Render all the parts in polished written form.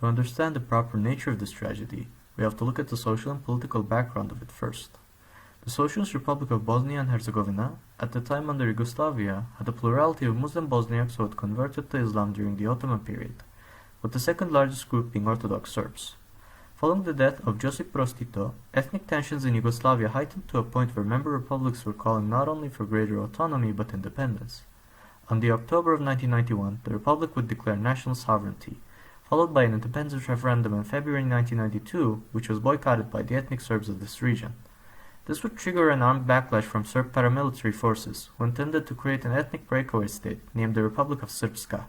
To understand the proper nature of this tragedy, we have to look at the social and political background of it first. The Socialist Republic of Bosnia and Herzegovina, at the time under Yugoslavia, had a plurality of Muslim Bosniaks who had converted to Islam during the Ottoman period, with the second largest group being Orthodox Serbs. Following the death of Josip Broz Tito, ethnic tensions in Yugoslavia heightened to a point where member republics were calling not only for greater autonomy but independence. On the October of 1991, the republic would declare national sovereignty, followed by an independence referendum in February 1992, which was boycotted by the ethnic Serbs of this region. This would trigger an armed backlash from Serb paramilitary forces, who intended to create an ethnic breakaway state named the Republic of Srpska.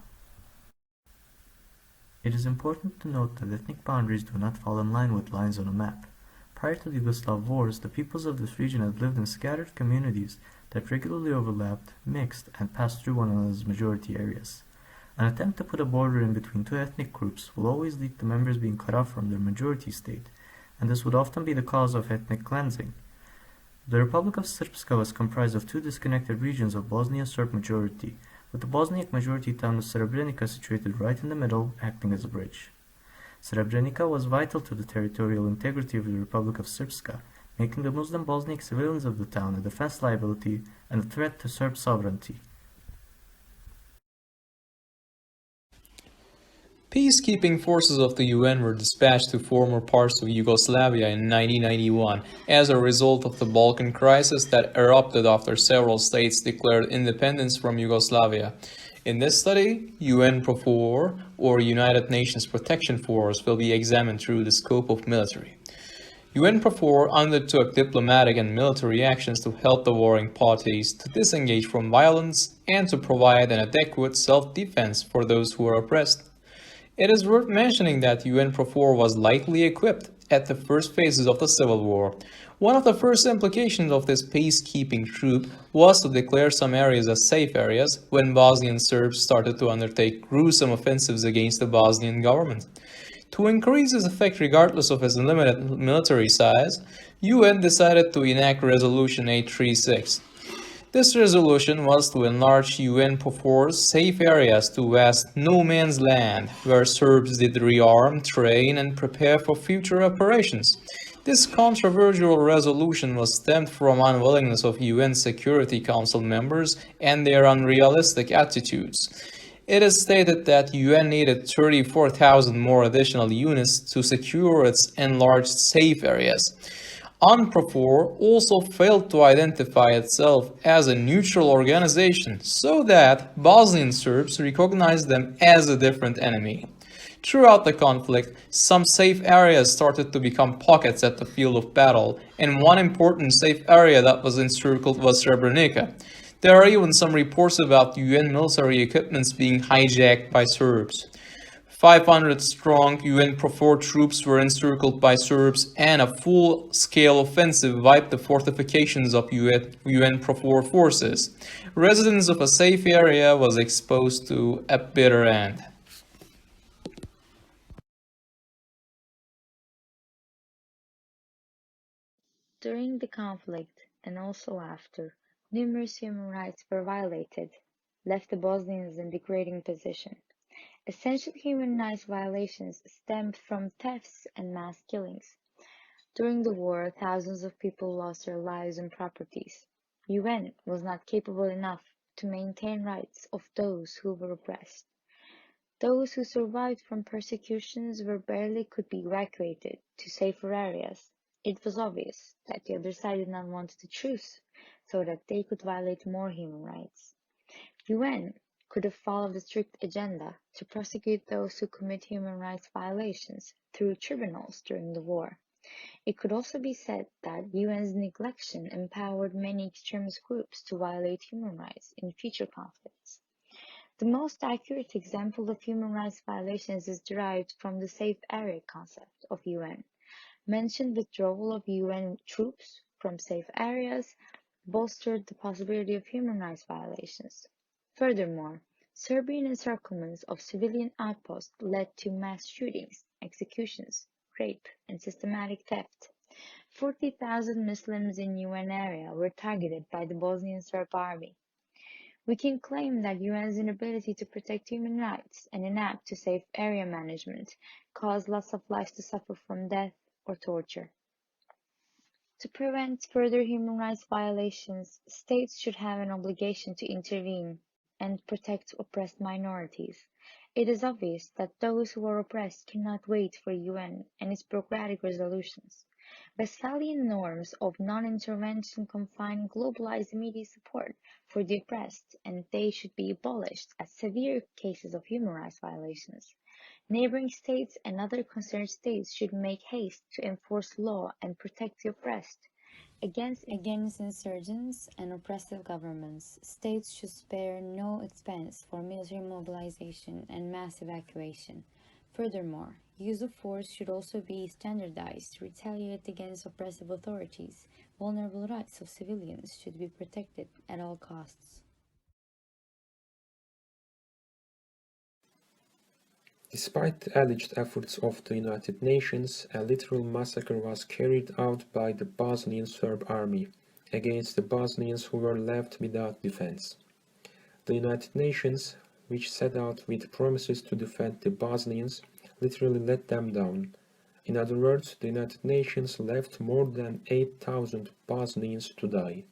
It is important to note that ethnic boundaries do not fall in line with lines on a map. Prior to the Yugoslav wars, the peoples of this region had lived in scattered communities that regularly overlapped, mixed, and passed through one another's majority areas. An attempt to put a border in between two ethnic groups will always lead to members being cut off from their majority state, and this would often be the cause of ethnic cleansing. The Republic of Srpska was comprised of two disconnected regions of Bosnian Serb majority, with the Bosniak majority town of Srebrenica situated right in the middle, acting as a bridge. Srebrenica was vital to the territorial integrity of the Republic of Srpska, making the Muslim Bosniak civilians of the town a defense liability and a threat to Serb sovereignty. Peacekeeping forces of the UN were dispatched to former parts of Yugoslavia in 1991 as a result of the Balkan crisis that erupted after several states declared independence from Yugoslavia. In this study, UNPROFOR, or United Nations Protection Force, will be examined through the scope of military. UNPROFOR undertook diplomatic and military actions to help the warring parties to disengage from violence and to provide an adequate self-defense for those who are oppressed. It is worth mentioning that UNPROFOR was lightly equipped at the first phases of the civil war. One of the first implications of this peacekeeping troop was to declare some areas as safe areas when Bosnian Serbs started to undertake gruesome offensives against the Bosnian government. To increase its effect regardless of its limited military size, UN decided to enact Resolution 836. This resolution was to enlarge UNPROFOR's safe areas to vast no man's land, where Serbs did rearm, train, and prepare for future operations. This controversial resolution was stemmed from unwillingness of UN Security Council members and their unrealistic attitudes. It is stated that UN needed 34,000 more additional units to secure its enlarged safe areas. UNPROFOR also failed to identify itself as a neutral organization so that Bosnian Serbs recognized them as a different enemy. Throughout the conflict, some safe areas started to become pockets at the field of battle, and one important safe area that was encircled was Srebrenica. There are even some reports about UN military equipments being hijacked by Serbs. 500-strong UNPROFOR troops were encircled by Serbs, and a full-scale offensive wiped the fortifications of UNPROFOR forces. Residents of a safe area was exposed to a bitter end. During the conflict, and also after, numerous human rights were violated, left the Bosnians in degrading position. Essential human rights violations stemmed from thefts and mass killings. During the war, thousands of people lost their lives and properties. UN was not capable enough to maintain rights of those who were oppressed. Those who survived from persecutions barely could be evacuated to safer areas. It was obvious that the other side did not want the truce, so that they could violate more human rights. UN could have followed a strict agenda to prosecute those who commit human rights violations through tribunals during the war. It could also be said that UN's neglection empowered many extremist groups to violate human rights in future conflicts. The most accurate example of human rights violations is derived from the safe area concept of UN. Mentioned withdrawal of UN troops from safe areas bolstered the possibility of human rights violations. Furthermore, Serbian encirclements of civilian outposts led to mass shootings, executions, rape, and systematic theft. 40,000 Muslims in UN area were targeted by the Bosnian Serb army. We can claim that UN's inability to protect human rights and inapt to safe area management caused lots of lives to suffer from death or torture. To prevent further human rights violations, states should have an obligation to intervene and protect oppressed minorities. It is obvious that those who are oppressed cannot wait for UN and its bureaucratic resolutions. Westphalian norms of non-intervention confine globalized immediate support for the oppressed, and they should be abolished as severe cases of human rights violations. Neighboring states and other concerned states should make haste to enforce law and protect the oppressed. Against insurgents and oppressive governments, states should spare no expense for military mobilization and mass evacuation. Furthermore, use of force should also be standardized to retaliate against oppressive authorities. Vulnerable rights of civilians should be protected at all costs. Despite the alleged efforts of the United Nations, a literal massacre was carried out by the Bosnian Serb army against the Bosnians who were left without defense. The United Nations, which set out with promises to defend the Bosnians, literally let them down. In other words, the United Nations left more than 8,000 Bosnians to die.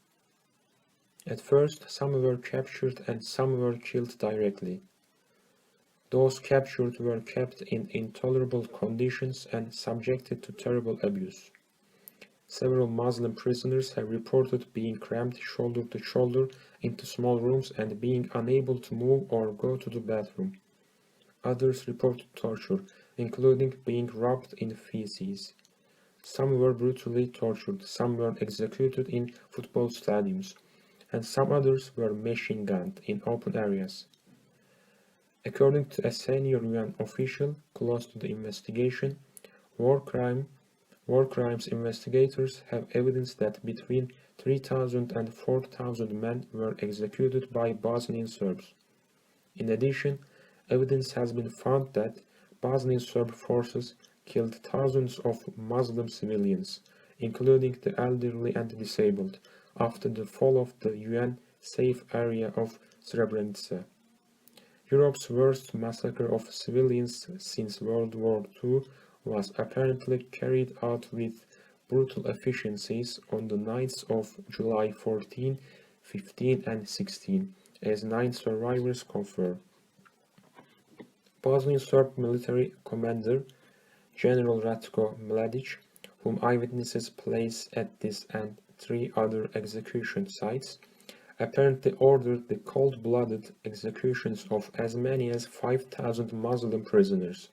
At first, some were captured and some were killed directly. Those captured were kept in intolerable conditions and subjected to terrible abuse. Several Muslim prisoners have reported being crammed shoulder to shoulder into small rooms and being unable to move or go to the bathroom. Others reported torture, including being rubbed in feces. Some were brutally tortured, some were executed in football stadiums, and some others were machine gunned in open areas. According to a senior UN official close to the investigation, war crimes investigators have evidence that between 3,000 and 4,000 men were executed by Bosnian Serbs. In addition, evidence has been found that Bosnian Serb forces killed thousands of Muslim civilians, including the elderly and disabled, after the fall of the UN safe area of Srebrenica. Europe's worst massacre of civilians since World War II was apparently carried out with brutal efficiencies on the nights of July 14, 15 and 16, as 9 survivors confirm. Bosnian Serb military commander General Ratko Mladic, whom eyewitnesses place at this and 3 other execution sites, apparently ordered the cold-blooded executions of as many as 5,000 Muslim prisoners.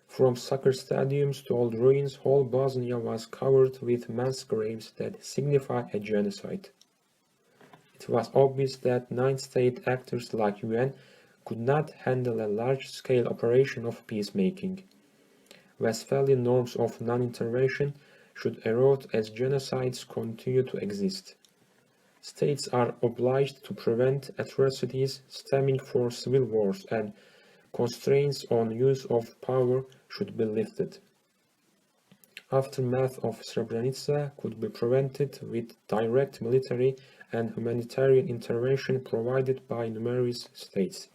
From soccer stadiums to old ruins, whole Bosnia was covered with mass graves that signify a genocide. It was obvious that non-state actors like UN could not handle a large-scale operation of peacemaking. Westphalian norms of non-intervention should erode as genocides continue to exist. States are obliged to prevent atrocities stemming from civil wars, and constraints on use of power should be lifted. Aftermath of Srebrenica could be prevented with direct military and humanitarian intervention provided by numerous states.